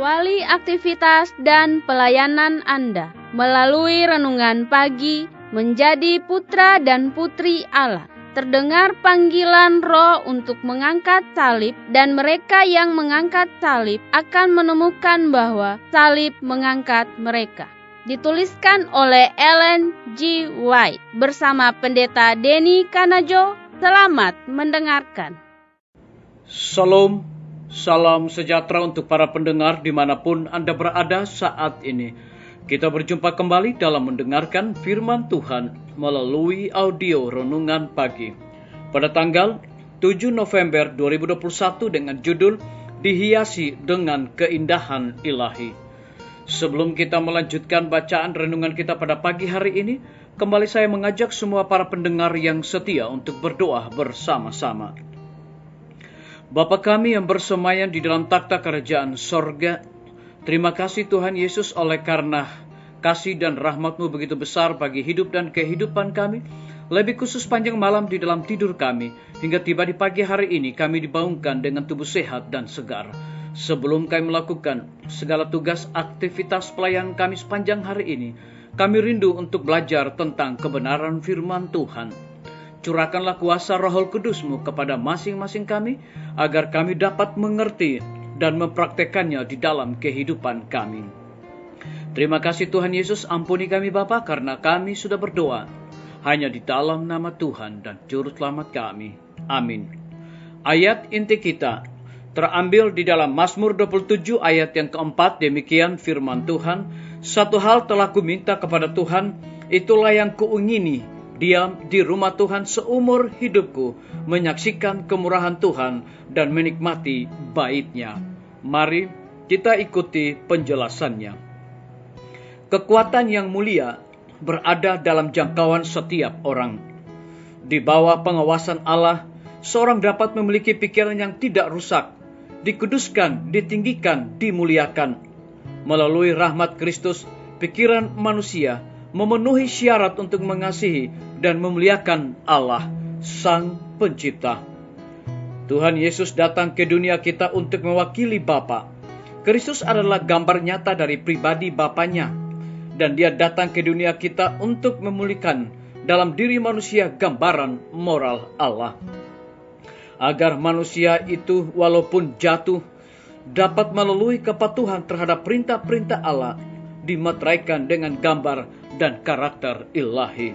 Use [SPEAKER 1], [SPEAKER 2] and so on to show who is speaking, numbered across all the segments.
[SPEAKER 1] Awali aktivitas dan pelayanan Anda melalui renungan pagi menjadi putra dan putri Allah. Terdengar panggilan Roh untuk mengangkat salib, dan mereka yang mengangkat salib akan menemukan bahwa salib mengangkat mereka. Dituliskan oleh Ellen G. White bersama Pendeta Denny Kanajo. Selamat mendengarkan.
[SPEAKER 2] Salam, salam sejahtera untuk para pendengar dimanapun Anda berada saat ini. Kita berjumpa kembali dalam mendengarkan firman Tuhan melalui audio renungan pagi. Pada tanggal 7 November 2021 dengan judul Dihiasi dengan Keindahan Ilahi. Sebelum kita melanjutkan bacaan renungan kita pada pagi hari ini, kembali saya mengajak semua para pendengar yang setia untuk berdoa bersama-sama. Bapa kami yang bersemayam di dalam takhta kerajaan sorga, terima kasih Tuhan Yesus oleh karena kasih dan rahmat-Mu begitu besar bagi hidup dan kehidupan kami. Lebih khusus panjang malam di dalam tidur kami, hingga tiba di pagi hari ini kami dibangunkan dengan tubuh sehat dan segar. Sebelum kami melakukan segala tugas aktivitas pelayanan kami sepanjang hari ini, kami rindu untuk belajar tentang kebenaran firman Tuhan. Curahkanlah kuasa Roh Kudus-Mu kepada masing-masing kami, agar kami dapat mengerti dan mempraktekannya di dalam kehidupan kami. Terima kasih Tuhan Yesus, ampuni kami Bapa, karena kami sudah berdoa hanya di dalam nama Tuhan dan Juru Selamat kami. Amin. Ayat inti kita terambil di dalam Mazmur 27 ayat yang keempat. Demikian firman Tuhan, satu hal telah kuminta kepada Tuhan, itulah yang kuingini, diam di rumah Tuhan seumur hidupku, menyaksikan kemurahan Tuhan dan menikmati bait-Nya. Mari kita ikuti penjelasannya. Kekuatan yang mulia berada dalam jangkauan setiap orang. Di bawah pengawasan Allah, seorang dapat memiliki pikiran yang tidak rusak, dikuduskan, ditinggikan, dimuliakan. Melalui rahmat Kristus, pikiran manusia memenuhi syarat untuk mengasihi dan memuliakan Allah, Sang Pencipta. Tuhan Yesus datang ke dunia kita untuk mewakili Bapa. Kristus adalah gambar nyata dari pribadi Bapanya, dan Dia datang ke dunia kita untuk memulihkan dalam diri manusia gambaran moral Allah. Agar manusia itu walaupun jatuh, dapat melalui kepatuhan terhadap perintah-perintah Allah, dimeteraikan dengan gambar dan karakter ilahi.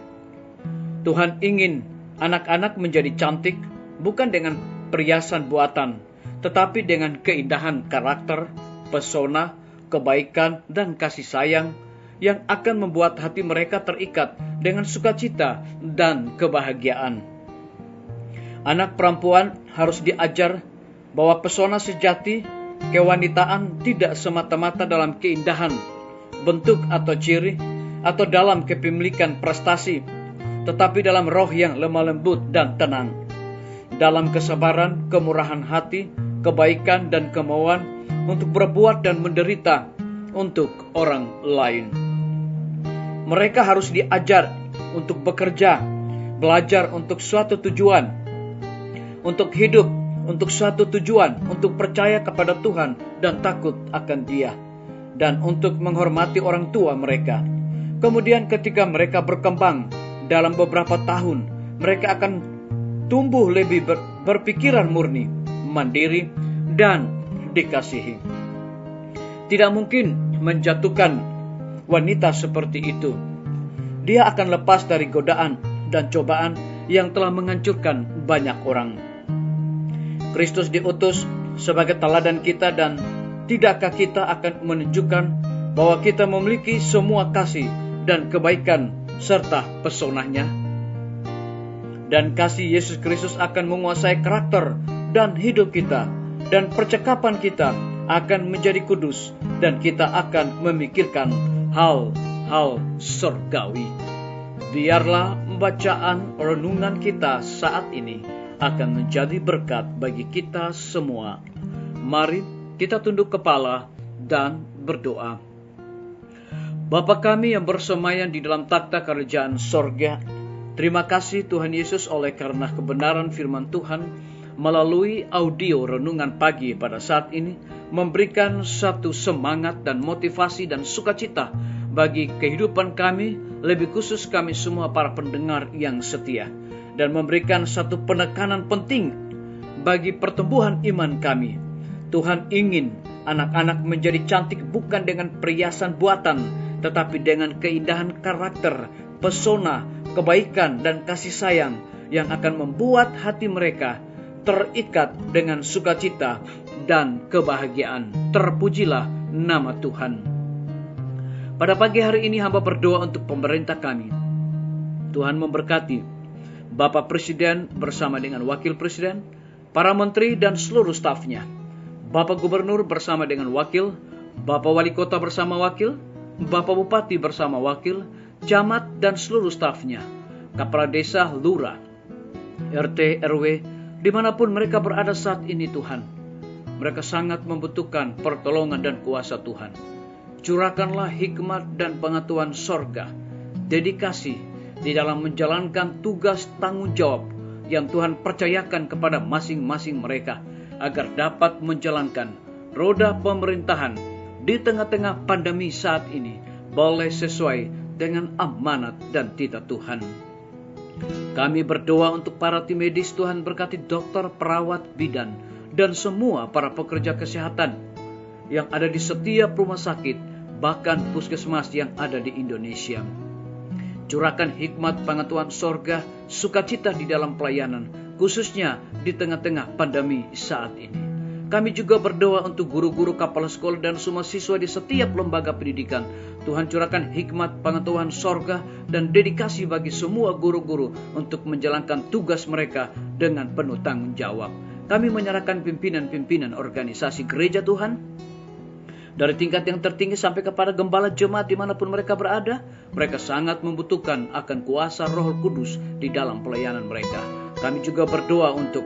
[SPEAKER 2] Tuhan ingin anak-anak menjadi cantik, bukan dengan perhiasan buatan, tetapi dengan keindahan karakter, pesona, kebaikan, dan kasih sayang yang akan membuat hati mereka terikat dengan sukacita dan kebahagiaan. Anak perempuan harus diajar bahwa pesona sejati kewanitaan tidak semata-mata dalam keindahan, bentuk atau ciri, atau dalam kepemilikan prestasi, tetapi dalam roh yang lemah lembut dan tenang, dalam kesabaran, kemurahan hati, kebaikan dan kemauan untuk berbuat dan menderita untuk orang lain. Mereka harus diajar untuk bekerja, belajar untuk suatu tujuan, untuk hidup untuk suatu tujuan, untuk percaya kepada Tuhan dan takut akan Dia, dan untuk menghormati orang tua mereka. Kemudian ketika mereka berkembang dalam beberapa tahun, mereka akan tumbuh lebih berpikiran murni, mandiri, dan dikasihi. Tidak mungkin menjatuhkan wanita seperti itu. Dia akan lepas dari godaan dan cobaan yang telah menghancurkan banyak orang. Kristus diutus sebagai teladan kita, dan tidakkah kita akan menunjukkan bahwa kita memiliki semua kasih dan kebaikan serta pesonanya? Dan kasih Yesus Kristus akan menguasai karakter dan hidup kita, dan percakapan kita akan menjadi kudus, dan kita akan memikirkan hal-hal surgawi. Biarlah bacaan renungan kita saat ini akan menjadi berkat bagi kita semua. Mari kita tunduk kepala dan berdoa. Bapa kami yang bersemayam di dalam takhta kerajaan sorga, terima kasih Tuhan Yesus oleh karena kebenaran firman Tuhan. melalui audio renungan pagi pada saat ini memberikan satu semangat dan motivasi dan sukacita bagi kehidupan kami, lebih khusus kami semua para pendengar yang setia, dan memberikan satu penekanan penting bagi pertumbuhan iman kami. Tuhan ingin anak-anak menjadi cantik bukan dengan perhiasan buatan, tetapi dengan keindahan karakter, pesona, kebaikan, dan kasih sayang yang akan membuat hati mereka terikat dengan sukacita dan kebahagiaan. Terpujilah nama Tuhan. Pada pagi hari ini hamba berdoa untuk pemerintah kami. Tuhan memberkati Bapak Presiden bersama dengan Wakil Presiden, para menteri dan seluruh stafnya, Bapak Gubernur bersama dengan wakil, Bapak Wali Kota bersama wakil, Bapak Bupati bersama wakil, camat dan seluruh stafnya, Kepala Desa, Lurah, RT, RW, dimanapun mereka berada saat ini Tuhan. Mereka sangat membutuhkan pertolongan dan kuasa Tuhan. Curahkanlah hikmat dan pengetahuan sorga, dedikasi di dalam menjalankan tugas tanggung jawab yang Tuhan percayakan kepada masing-masing mereka, agar dapat menjalankan roda pemerintahan di tengah-tengah pandemi saat ini boleh sesuai dengan amanat dan titah Tuhan. Kami berdoa untuk para tim medis. Tuhan berkati dokter, perawat, bidan, dan semua para pekerja kesehatan yang ada di setiap rumah sakit, bahkan puskesmas yang ada di Indonesia. Curahkan hikmat pengetahuan sorga, sukacita di dalam pelayanan, khususnya di tengah-tengah pandemi saat ini. Kami juga berdoa untuk guru-guru, kepala sekolah, dan semua siswa di setiap lembaga pendidikan. Tuhan curahkan hikmat pengetahuan sorga dan dedikasi bagi semua guru-guru untuk menjalankan tugas mereka dengan penuh tanggung jawab. Kami menyerahkan pimpinan-pimpinan organisasi gereja Tuhan, dari tingkat yang tertinggi sampai kepada gembala jemaat dimanapun mereka berada. Mereka sangat membutuhkan akan kuasa Roh Kudus di dalam pelayanan mereka. Kami juga berdoa untuk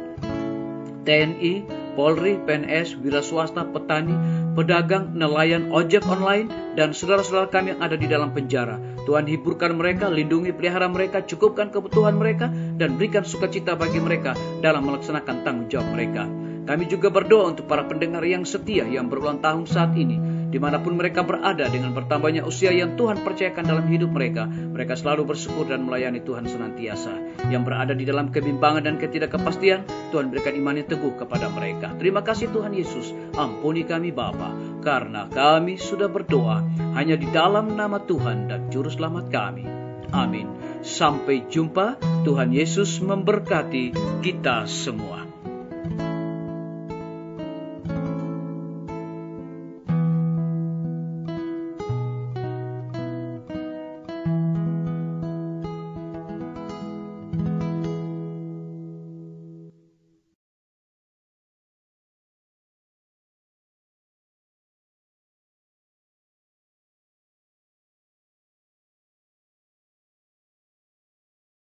[SPEAKER 2] TNI, Polri, PNS, wira swasta, petani, pedagang, nelayan, ojek online, dan saudara-saudara kami yang ada di dalam penjara. Tuhan hiburkan mereka, lindungi, pelihara mereka, cukupkan kebutuhan mereka, dan berikan sukacita bagi mereka dalam melaksanakan tanggung jawab mereka. Kami juga berdoa untuk para pendengar yang setia yang berulang tahun saat ini, dimanapun mereka berada, dengan bertambahnya usia yang Tuhan percayakan dalam hidup mereka. Mereka selalu bersyukur dan melayani Tuhan senantiasa. Yang berada di dalam kebimbangan dan ketidakpastian, Tuhan berikan iman yang teguh kepada mereka. Terima kasih Tuhan Yesus. Ampuni kami Bapa, karena kami sudah berdoa hanya di dalam nama Tuhan dan Juru Selamat kami. Amin. Sampai jumpa. Tuhan Yesus memberkati kita semua.